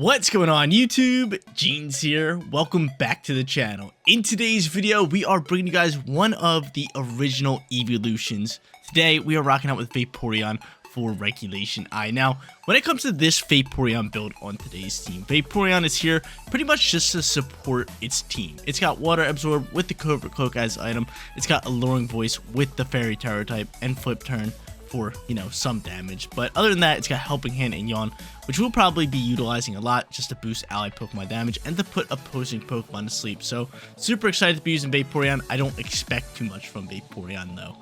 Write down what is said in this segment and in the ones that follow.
What's going on YouTube? Jeans here. Welcome back to the channel. In today's video, we are bringing you guys one of the original evolutions. Today, we are rocking out with Vaporeon for Regulation I. Now, when it comes to this Vaporeon build on today's team, Vaporeon is here pretty much just to support its team. It's got Water Absorb with the Covert Cloak as item. It's got Alluring Voice with the Fairy Terror type and Flip Turn for, some damage. But other than that, it's got Helping Hand and Yawn, which we'll probably be utilizing a lot just to boost ally Pokemon damage and to put opposing Pokemon to sleep. So super excited to be using Vaporeon. I don't expect too much from Vaporeon though.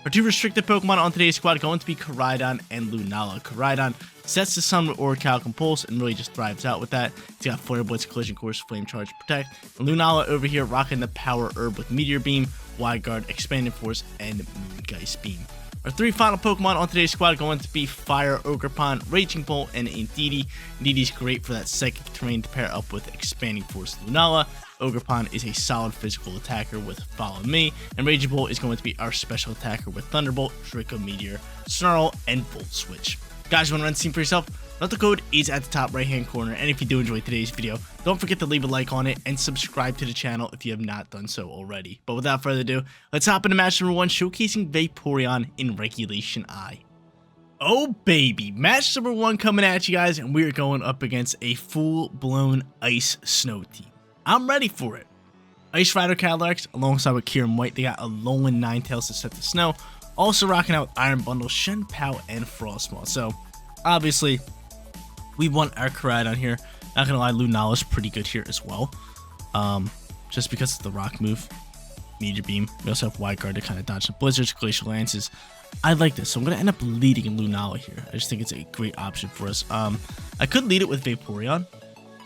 Our two restricted Pokemon on today's squad are going to be Koraidon and Lunala. Koraidon sets the sun with Orichalcum Compulse and really just thrives out with that. It's got Flare Blitz, Collision Course, Flame Charge, Protect. And Lunala over here rocking the Power Herb with Meteor Beam, Wide Guard, Expanding Force, and Moongeist Beam. Our three final Pokemon on today's squad are going to be Fire, Ogerpon, Raging Bolt, and Indeedee. Indeedee's great for that psychic terrain to pair up with Expanding Force Lunala. Ogerpon is a solid physical attacker with Follow Me, and Raging Bolt is going to be our special attacker with Thunderbolt, Draco Meteor, Snarl, and Volt Switch. Guys, you want to run the team for yourself? Note the code is at the top right hand corner, and if you do enjoy today's video, don't forget to leave a like on it and subscribe to the channel if you have not done so already. But without further ado, let's hop into match number 1, showcasing Vaporeon in Regulation I. Oh baby, match number 1 coming at you guys, and we're going up against a full-blown Ice Snow team. I'm ready for it. Ice Rider Calyrex alongside with Kieran White, they got Alolan Ninetales to set the snow, also rocking out Iron Bundle, Shenpao, and Frostmaw. So obviously, we want our Koraidon here. Not gonna lie, Lunala's pretty good here as well. Just because of the rock move. Meteor Beam. We also have Wide Guard to kind of dodge the Blizzards, Glacial Lances. I like this, so I'm gonna end up leading Lunala here. I just think it's a great option for us. I could lead it with Vaporeon,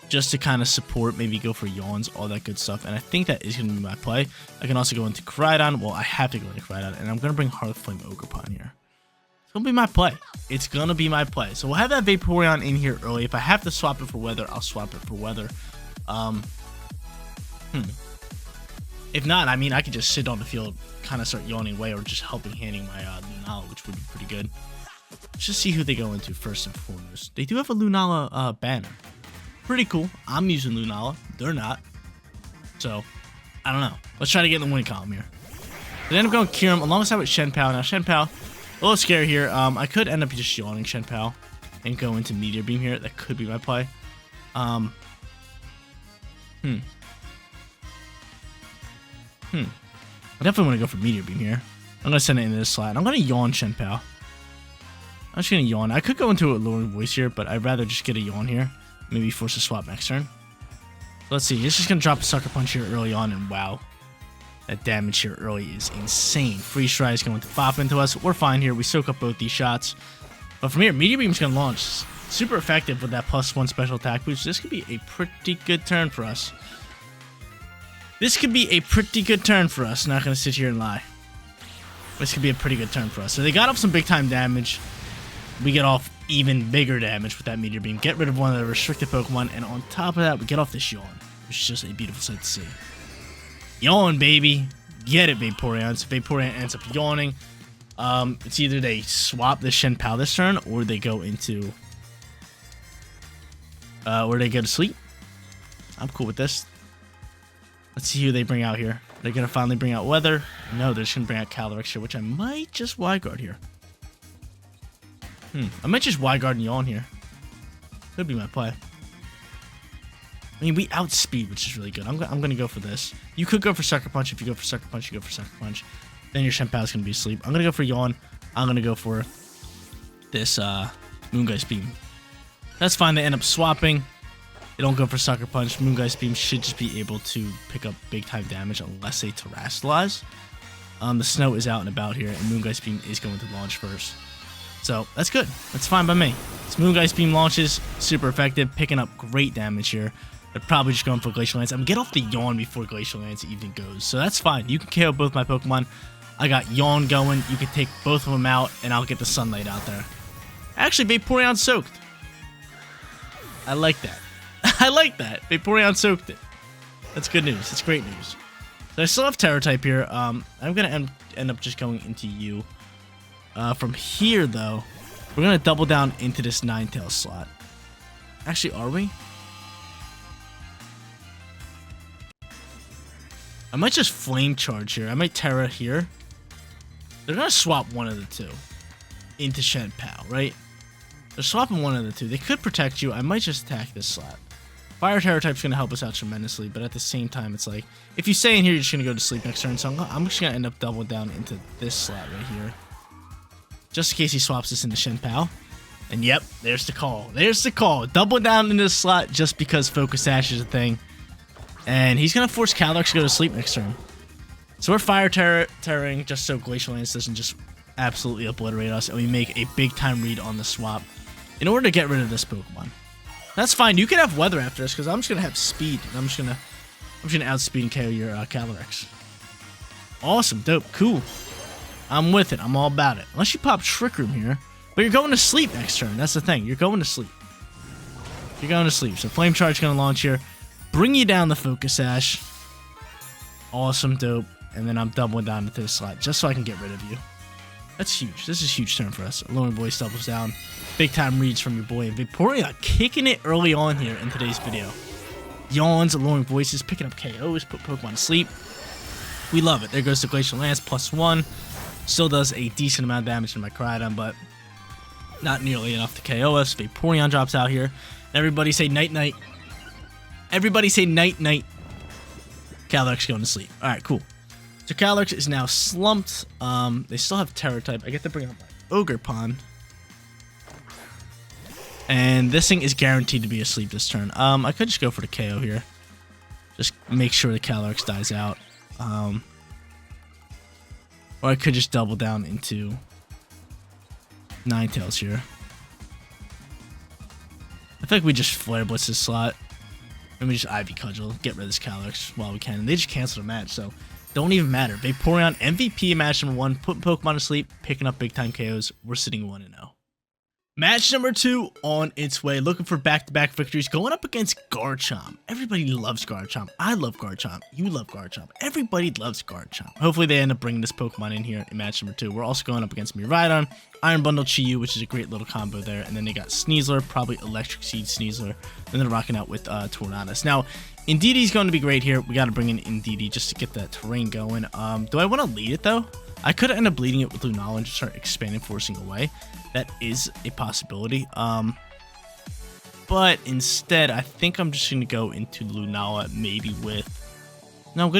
just to kind of support, maybe go for Yawns, all that good stuff. And I think that is gonna be my play. I can also go into Koraidon. Well, I have to go into Koraidon, and I'm gonna bring Hearthflame Ogerpon here. It's gonna be my play. It's gonna be my play. So we'll have that Vaporeon in here early. If I have to swap it for weather, I'll swap it for weather. If not, I mean, I could just sit on the field, kind of start yawning away, or just helping handing my Lunala, which would be pretty good. Let's just see who they go into first and foremost. They do have a Lunala banner. Pretty cool. I'm using Lunala. They're not. So, I don't know. Let's try to get in the win column here. They end up going Kyurem alongside with Shenpao. Now, Shenpao, a little scary here. I could end up just yawning Shenpao and go into Meteor Beam here. That could be my play. I definitely want to go for Meteor Beam here. I'm going to send it into this slot. I'm going to yawn Shenpao. I'm just going to yawn. I could go into a Alluring Voice here, but I'd rather just get a yawn here. Maybe force a swap next turn. Let's see. It's just going to drop a Sucker Punch here early on, and wow. That damage here early is insane. Freeze Strike is going to pop into us. We're fine here. We soak up both these shots. But from here, Meteor Beam is going to launch. Super effective with that +1 special attack boost. This could be a pretty good turn for us. This could be a pretty good turn for us. Not going to sit here and lie. This could be a pretty good turn for us. So they got off some big time damage. We get off even bigger damage with that Meteor Beam. Get rid of one of the restricted Pokemon. And on top of that, we get off this Yawn, which is just a beautiful sight to see. Yawn, baby. Get it, Vaporeon. So Vaporeon ends up yawning. It's either they swap the Shenpao this turn, or they go into... or they go to sleep. I'm cool with this. Let's see who they bring out here. They're going to finally bring out Weather. No, they're just going to bring out Calyrex here, which I might just Wide Guard here. I might just Wide Guard and Yawn here. Could be my play. I mean, we outspeed, which is really good. I'm going to go for this. You could go for Sucker Punch. If you go for Sucker Punch, you go for Sucker Punch. Then your Shenpao is going to be asleep. I'm going to go for Yawn. I'm going to go for this Moongeist Beam. That's fine. They end up swapping. They don't go for Sucker Punch. Moongeist Beam should just be able to pick up big-time damage unless they Terrasilize. The snow is out and about here, and Moongeist Beam is going to launch first. So, that's good. That's fine by me. This Moongeist Beam launches. Super effective. Picking up great damage here. They're probably just going for Glacial Lance. I'm going to get off the Yawn before Glacial Lance even goes. So, that's fine. You can KO both my Pokemon. I got Yawn going. You can take both of them out, and I'll get the Sunlight out there. Actually, Vaporeon soaked. I like that. I like that. Vaporeon soaked it. That's good news. That's great news. So I still have Terror type here. I'm going to end up just going into you. From here, though, we're going to double down into this Ninetales slot. Actually, are we? I might just Flame Charge here. I might Terra here. They're going to swap one of the two into Shen Pao, right? They're swapping one of the two. They could protect you. I might just attack this slot. Fire Terra type's going to help us out tremendously, but at the same time, it's like, if you stay in here, you're just going to go to sleep next turn, so I'm just going to end up doubling down into this slot right here. Just in case he swaps this into Shen Pao. And yep, there's the call. There's the call. Double down in this slot just because Focus Sash is a thing. And he's going to force Calyrex to go to sleep next turn. So we're Fire Terraing just so Glacial Lance doesn't just absolutely obliterate us, and we make a big time read on the swap in order to get rid of this Pokemon. That's fine. You can have Weather after this because I'm just going to have Speed. And I'm just going to outspeed and KO your Calyrex. Awesome. Dope. Cool. I'm with it. I'm all about it. Unless you pop Trick Room here. But you're going to sleep next turn. That's the thing. You're going to sleep. You're going to sleep. So Flame Charge is going to launch here. Bring you down the Focus Sash. Awesome. Dope. And then I'm doubling down into the slot just so I can get rid of you. That's huge. This is a huge turn for us. Alluring Voice doubles down. Big time reads from your boy. Vaporeon kicking it early on here in today's video. Yawns, Alluring Voices, picking up KOs, put Pokemon to sleep. We love it. There goes the Glacial Lance, +1. Still does a decent amount of damage to my Cryodan, but not nearly enough to KO us. Vaporeon drops out here. Everybody say night-night. Everybody say night-night. Calyrex going to sleep. Alright, cool. So Calyrex is now slumped. They still have Terror type. I get to bring up my Ogerpon. And this thing is guaranteed to be asleep this turn. I could just go for the KO here. Just make sure the Calyrex dies out. Or I could just double down into Ninetales here. I think we just Flare Blitz this slot. And we just Ivy Cudgel. Get rid of this Calyrex while we can. And they just canceled the match, so don't even matter. Vaporeon MVP match number 1. Putting Pokemon to sleep. Picking up big time KOs. We're sitting 1-0. Match number 2 on its way. Looking for back-to-back victories. Going up against Garchomp. Everybody loves Garchomp. I love Garchomp. You love Garchomp. Everybody loves Garchomp. Hopefully they end up bringing this Pokemon in here in match number 2. We're also going up against Miraidon, Iron Bundle Chi-Yu, which is a great little combo there. And then they got Sneasler, probably Electric Seed Sneasler. And then rocking out with Tornadus. Now, Indeedee going to be great here. We got to bring in Indeedee just to get that terrain going. Do I want to lead it, though? I could end up leading it with Lunala and just start expanding, forcing away. That is a possibility. But instead, I think I'm just gonna go into Lunala, maybe with. No, I'm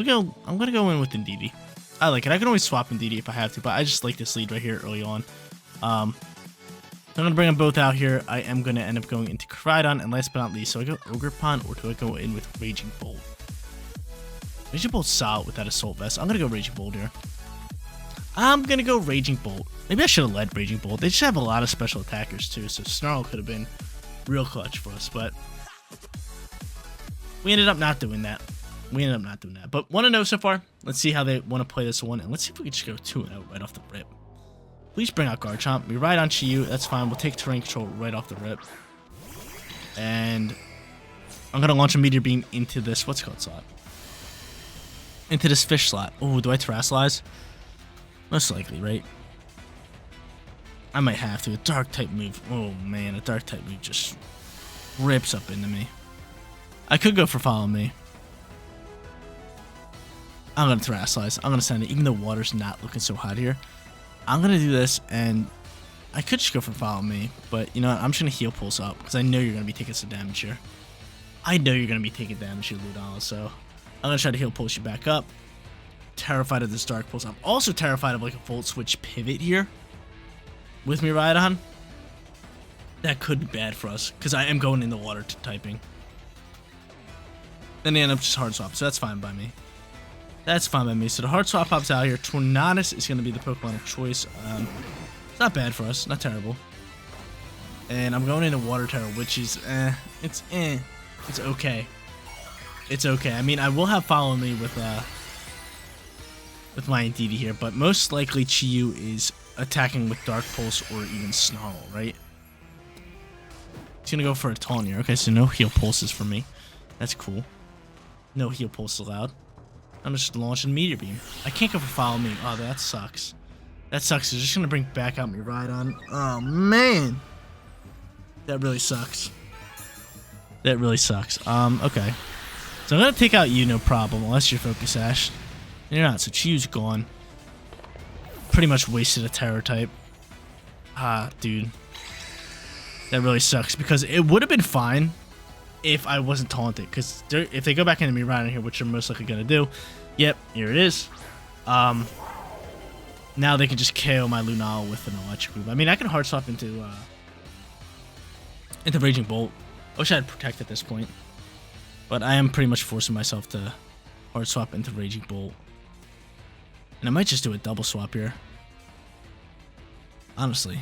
gonna go in with Indeedee. I like it. I can always swap Indeedee if I have to, but I just like this lead right here early on. I'm gonna bring them both out here. I am gonna end up going into Crydon, and last but not least, so I go Ogerpon, or do I go in with Raging Bolt? Raging Bolt's solid with that Assault Vest. I'm gonna go Raging Bolt here. I'm gonna go Raging Bolt. Maybe I should have led Raging Bolt. They just have a lot of special attackers too, so Snarl could have been real clutch for us, but we ended up not doing that. But 1-0 so far. Let's see how they want to play this one, and let's see if we can just go 2-0 right off the rip. Please bring out Garchomp. We ride on Chi-Yu. That's fine. We'll take terrain control right off the rip. And I'm gonna launch a Meteor Beam into this, what's it called, slot? Into this fish slot. Oh, do I Terrasilize? Most likely, right? I might have to. A Dark type move. Oh man, a Dark type move just rips up into me. I could go for Follow Me. I'm going to Terrasilize. I'm going to send it, even though water's not looking so hot here. I'm going to do this, and I could just go for Follow Me. But you know what? I'm just going to Heal Pulse up, because I know you're going to be taking some damage here. I know you're going to be taking damage here, Lunala, so I'm going to try to Heal Pulse you back up. Terrified of this Dark Pulse. I'm also terrified of like a Volt Switch pivot here with Miraidon. That could be bad for us because I am going in the water typing. Then they end up just Hard Swap, so that's fine by me. That's fine by me. So the Hard Swap pops out here. Tornadus is going to be the Pokemon of choice. It's not bad for us, not terrible. And I'm going into Water Terror, which is it's okay. It's okay. I mean, I will have Follow Me with my Indeedee here, but most likely Chi-Yu is attacking with Dark Pulse or even Snarl, right? He's gonna go for a Taunt here. Okay, so no Heal Pulses for me. That's cool. No Heal Pulse allowed. I'm just launching Meteor Beam. I can't go for Follow Me. Oh, that sucks. That sucks. It's just gonna bring back out Miraidon. Oh man, that really sucks. That really sucks. Okay. So I'm gonna take out you, no problem, unless you're Focus Sash. You're not, so Chiyu's gone. Pretty much wasted a Terror type. Ah, dude. That really sucks, because it would have been fine if I wasn't taunted. Because if they go back into me right in here, which they're most likely going to do. Yep, here it is. Now they can just KO my Lunala with an electric move. I mean, I can hard swap into Raging Bolt. I wish I had Protect at this point. But I am pretty much forcing myself to hard swap into Raging Bolt. And I might just do a double swap here. Honestly.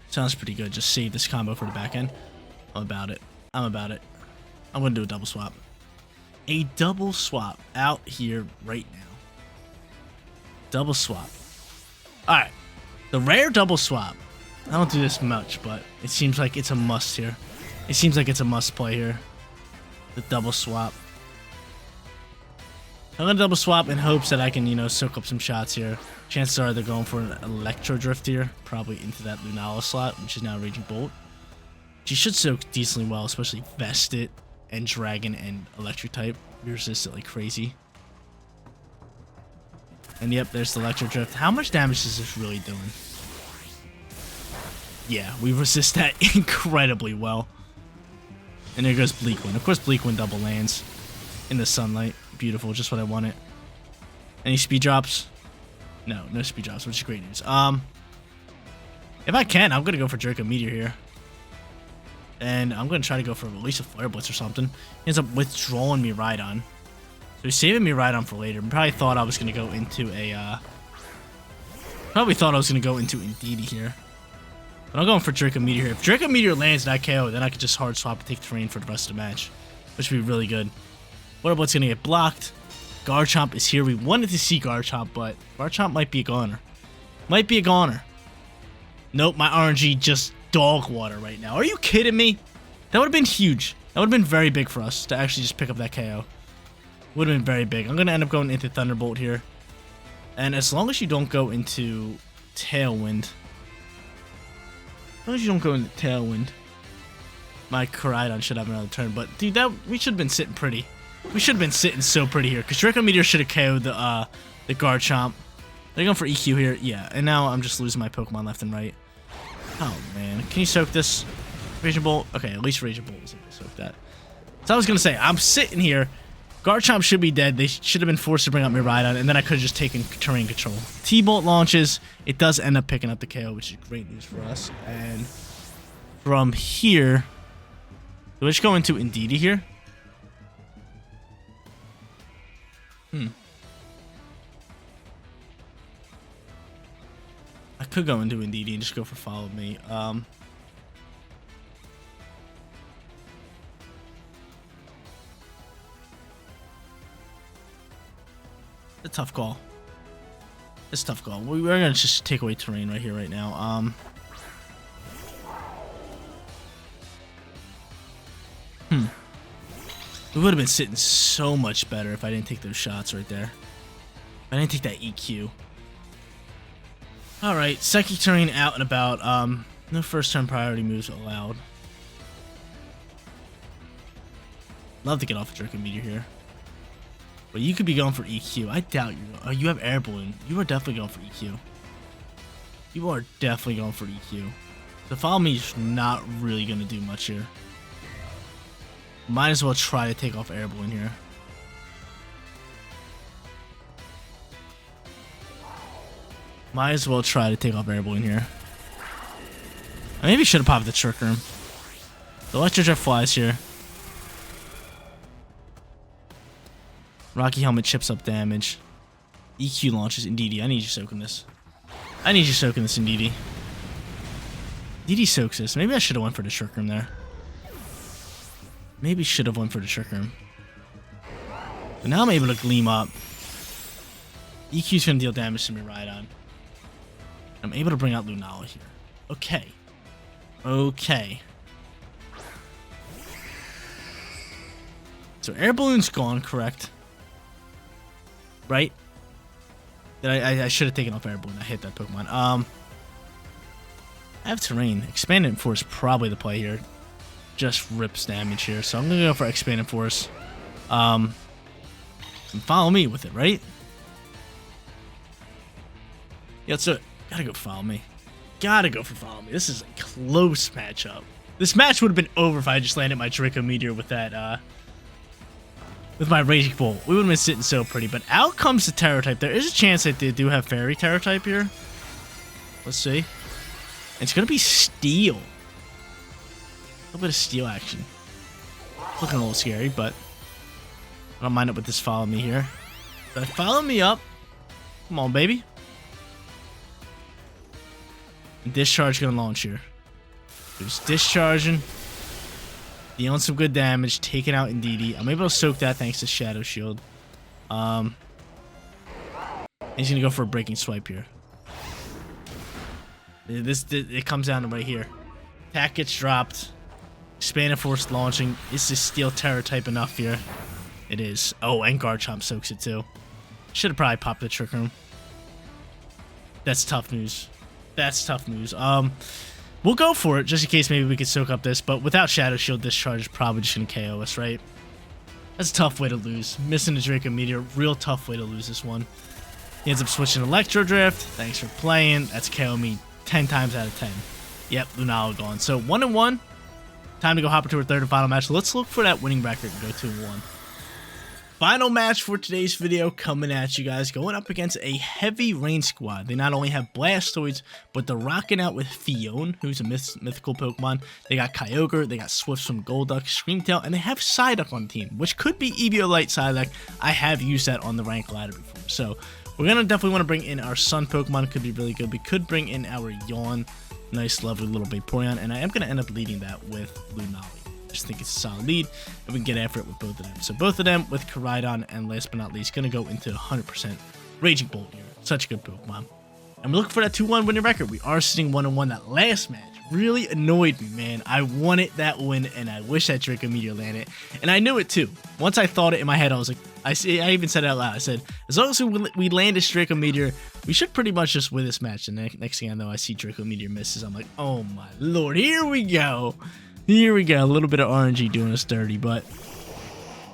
Sounds pretty good. Just save this combo for the back end. I'm about it. I'm going to do a double swap. A double swap out here right now. Double swap. Alright. The rare double swap. I don't do this much, but it seems like it's a must here. It seems like it's a must play here. The double swap. I'm going to double swap in hopes that I can, you know, soak up some shots here. Chances are they're going for an Electro Drift here. Probably into that Lunala slot, which is now Raging Bolt. She should soak decently well, especially Vested and Dragon and Electric type. We resist it like crazy. And yep, there's the Electro Drift. How much damage is this really doing? Yeah, we resist that incredibly well. And there goes Bleak Wind. Of course, Bleak Wind double lands in the sunlight. Beautiful, just what I wanted. Any speed drops? No, no speed drops, which is great news. If I can, I'm gonna go for Draco Meteor here. And I'm gonna try to go for at least a Flare Blitz or something. He ends up withdrawing me Rhydon. So he's saving me Rhydon for later. Probably thought I was gonna go into a Indeedee here. But I'm going for Draco Meteor here. If Draco Meteor lands and I KO, then I could just hard swap and take terrain for the rest of the match. Which would be really good. Water Blitz gonna get blocked. Garchomp is here. We wanted to see Garchomp, but Garchomp might be a goner. Might be a goner. Nope, my RNG just dog water right now. Are you kidding me? That would have been huge. That would have been very big for us to actually just pick up that KO. Would have been very big. I'm going to end up going into Thunderbolt here. And as long as you don't go into Tailwind. As long as you don't go into Tailwind. My Koraidon should have another turn. But, dude, we should have been sitting pretty. We should have been sitting so pretty here. Because Draco Meteor should have KO'd the Garchomp. They're going for EQ here. Yeah, and now I'm just losing my Pokemon left and right. Oh, man. Can you soak this? Raging Bolt? Okay, at least Raging Bolt was able to soak that. So I was going to say, I'm sitting here. Garchomp should be dead. They should have been forced to bring up Miraidon, and then I could have just taken terrain control. T-Bolt launches. It does end up picking up the KO, which is great news for us. And from here, do I just go into Indeedee here? I could go into Indeedee and just go for Follow Me. A tough call. It's a tough call. We're gonna just take away terrain right here, right now. We would have been sitting so much better if I didn't take those shots right there. If I didn't take that EQ. Alright, Psychic Terrain out and about. No first turn priority moves allowed. Love to get off a Draco Meteor here. But you could be going for EQ. I doubt you. Oh, you have Air Balloon. You are definitely going for EQ. You are definitely going for EQ. So Follow Me is not really going to do much here. Might as well try to take off Air Balloon here. Might as well try to take off Air Balloon here. I maybe should have popped the Trick Room. The Electro Jet flies here. Rocky Helmet chips up damage. EQ launches Indeedee. I need you soaking this. I need you soaking this, Indeedee. Indeedee soaks this. Maybe I should have went for the Trick Room there. Maybe should have went for the Trick Room. But now I'm able to Gleam up. EQ's going to deal damage to me Rhydon. I'm able to bring out Lunala here. Okay. Okay. So Air Balloon's gone, correct? Right? I should have taken off Air Balloon. I hit that Pokemon. I have Terrain. Expanded Force probably the play here. Just rips damage here. So I'm going to go for Expanded Force. And Follow Me with it, right? Yeah, let's do it. Gotta go follow me. Gotta go for follow me. This is a close matchup. This match would have been over if I just landed my Draco Meteor with that, with my Raging Bolt. We would have been sitting so pretty, but out comes the Terror type. There is a chance that they do have Fairy Terror type here. Let's see. It's gonna be Steel. A little bit of Steel action. Looking a little scary, but I don't mind it with this follow me here. But follow me up. Come on, baby. Discharge gonna launch here. Just discharging. Dealing some good damage. Taking out Indeedee. I'm able to soak that thanks to Shadow Shield. He's gonna go for a breaking swipe here. It comes down to right here. Attack gets dropped. Expanded Force launching. Is this Steel Terror type enough here? It is. Oh, and Garchomp soaks it too. Should have probably popped the Trick Room. That's tough news. That's tough news. We'll go for it just in case maybe we could soak up this, but without Shadow Shield, Discharge is probably just gonna KO us, right? That's a tough way to lose. Missing the Draco Meteor, real tough way to lose this one. He ends up switching Electro Drift. Thanks for playing. That's KO me 10 times out of 10. Yep, Lunala gone. So 1-1. Time to go hop into our third and final match. Let's look for that winning record and go 2-1. Final match for today's video coming at you guys, going up against a heavy rain squad. They not only have Blastoids, but they're rocking out with Fion, who's a mythical Pokemon. They got Kyogre, they got Swifts from Golduck, Screamtail, and they have Psyduck on the team, which could be Eviolite Psyduck. I have used that on the rank ladder before. So we're going to definitely want to bring in our Sun Pokemon. Could be really good. We could bring in our Yawn. Nice, lovely little Vaporeon, and I am going to end up leading that with Lunala. Just think it's a solid lead, and we can get after it with both of them. So both of them with Koraidon, and last but not least, going to go into 100% Raging Bolt here. Such a good Pokemon. And we're looking for that 2-1 winning record. We are sitting 1-1. That last match really annoyed me, man. I wanted that win, and I wish that Draco Meteor landed. And I knew it too. Once I thought it in my head, I was like, I even said it out loud. I said, as long as we land this Draco Meteor, we should pretty much just win this match. And next thing I know, I see Draco Meteor misses. I'm like, oh my lord, here we go. Here we go, a little bit of RNG doing us dirty, but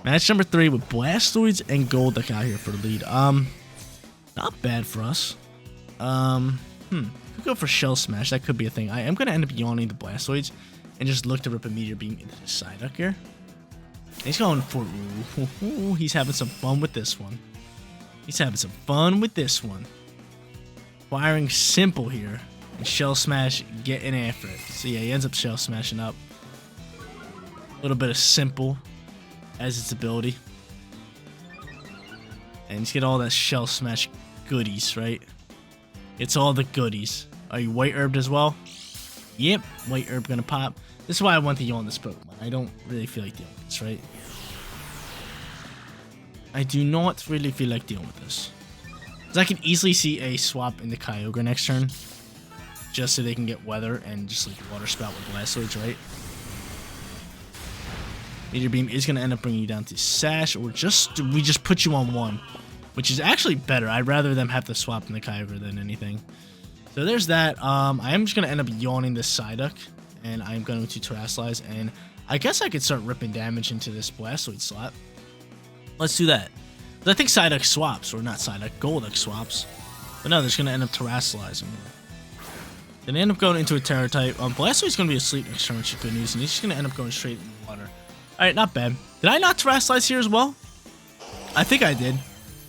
match number 3 with Blastoids and Golduck out here for the lead. Not bad for us. Could go for Shell Smash, that could be a thing. I am going to end up yawning the Blastoids and just look to rip a Meteor Beam into the Psyduck here. And he's going for, ooh, he's having some fun with this one. He's having some fun with this one. Firing simple here. And Shell Smash getting after it. So yeah, he ends up Shell Smashing up. A little bit of simple as its ability. And he's get all that Shell Smash goodies, right? It's all the goodies. Are you White Herbed as well? Yep, White Herb gonna pop. This is why I want to yawn this Pokemon. I don't really feel like dealing with this, right? I do not really feel like dealing with this. Because I can easily see a swap in the Kyogre next turn. Just so they can get Weather and just like Water Spout with Blastoids, right? Meteor Beam is going to end up bringing you down to Sash, or we just put you on 1, which is actually better. I'd rather them have to swap in the Kyogre than anything. So there's that. I am just going to end up yawning this Psyduck, and I'm going to Terrasilize, and I guess I could start ripping damage into this Blastoid slot. Let's do that. I think Psyduck swaps, or not Psyduck, Golduck swaps. But no, they're just going to end up Terrasilizing. Then they end up going into a Terror type. Blastoid's going to be asleep next turn, which is good news, and he's just going to end up going straight in the water. Alright, not bad. Did I not Terrasilize here as well? I think I did.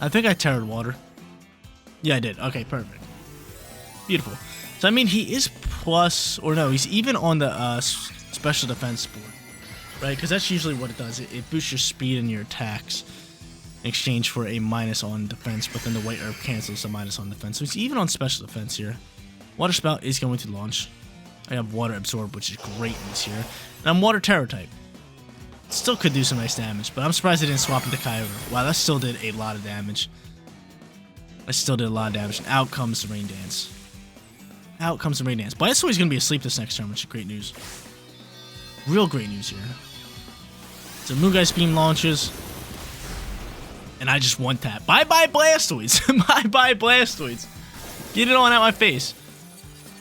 I think I Terrored water. Yeah, I did. Okay, perfect. Beautiful. So, I mean, he is plus, or no, he's even on the special defense board, right? Because that's usually what it does. It boosts your speed and your attacks in exchange for a minus on defense, but then the White Herb cancels the minus on defense. So, he's even on special defense here. Water Spout is going to launch. I have Water Absorb, which is great news here. And I'm Water Terror type. Still could do some nice damage, but I'm surprised I didn't swap into Kyogre. Wow, that still did a lot of damage. And out comes the Rain Dance. Out comes the Rain Dance. Blastoids going to be asleep this next turn, which is great news. Real great news here. So Moongeist Beam launches. And I just one-tap. Bye-bye Blastoids! Bye-bye Blastoids! Get it on out my face.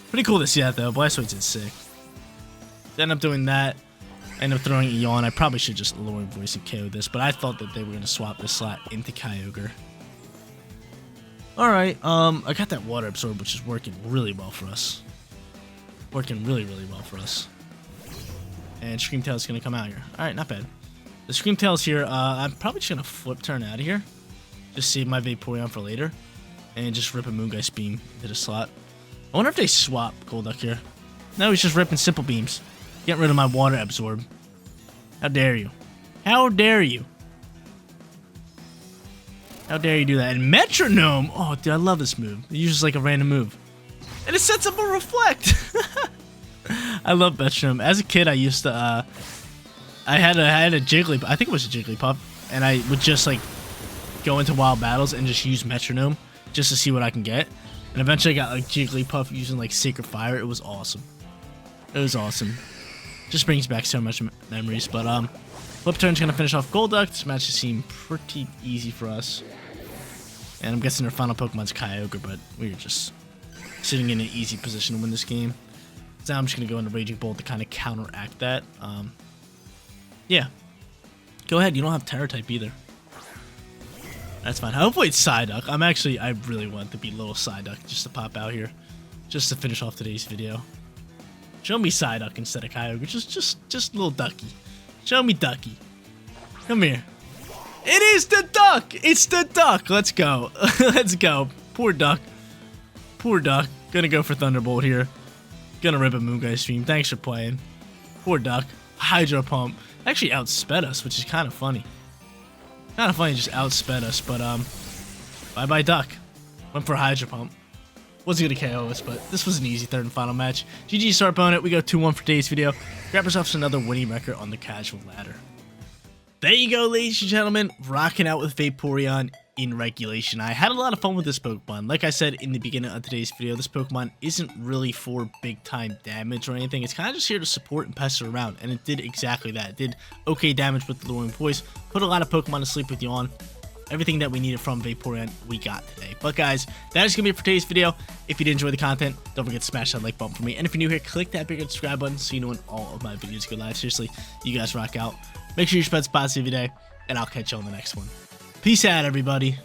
Pretty cool to see that, though. Blastoids is sick. End up doing that. End up throwing Eon. I probably should just Alluring Voice and KO this, but I thought that they were going to swap this slot into Kyogre. Alright, I got that water absorb, which is working really well for us. Working really well for us. And Screamtail's gonna come out here. Alright, not bad. The Screamtail's here. I'm probably just gonna flip turn out of here. Just save my Vaporeon for later. And just rip a Moongeist Beam into the slot. I wonder if they swap Golduck here. No, he's just ripping Simple Beams. Getting rid of my water absorb. How dare you? How dare you? How dare you do that? And Metronome! Oh, dude, I love this move. It uses like a random move. And it sets up a Reflect! I love Metronome. As a kid, I used to, I had a Jigglypuff. I think it was a Jigglypuff. And I would just, like, go into wild battles and just use Metronome just to see what I can get. And eventually I got, like, Jigglypuff using, like, Sacred Fire. It was awesome. It was awesome. Just brings back so much memories. But, flip turn's gonna finish off Golduck. This match has seemed pretty easy for us. And I'm guessing their final Pokemon's Kyogre, but we're just sitting in an easy position to win this game. So now I'm just going to go into Raging Bolt to kind of counteract that. Yeah. Go ahead. You don't have Terra type either. That's fine. Hopefully it's Psyduck. I really want to be little Psyduck just to pop out here. Just to finish off today's video. Show me Psyduck instead of Kyogre. Just little Ducky. Show me Ducky. Come here. It is the duck! It's the duck! Let's go. Let's go. Poor duck. Poor duck. Gonna go for Thunderbolt here. Gonna rip a Moongeist Stream. Thanks for playing. Poor duck. Hydro Pump. Actually outsped us, which is kind of funny. Kind of funny, just outsped us, but bye-bye duck. Went for Hydro Pump. Wasn't gonna KO us, but this was an easy third and final match. GG's to our opponent. We go 2-1 for today's video. Grab ourselves another winning record on the casual ladder. There you go, ladies and gentlemen, rocking out with Vaporeon in Regulation. I had a lot of fun with this Pokemon. Like I said in the beginning of today's video, this Pokemon isn't really for big-time damage or anything. It's kind of just here to support and pester around, and it did exactly that. It did okay damage with the Luring Voice, put a lot of Pokemon to sleep with Yawn. Everything that we needed from Vaporeon, we got today. But guys, that is going to be it for today's video. If you did enjoy the content, don't forget to smash that like button for me. And if you're new here, click that big subscribe button so you know when all of my videos go live. Seriously, you guys rock out. Make sure you spread positive every day, and I'll catch you on the next one. Peace out, everybody.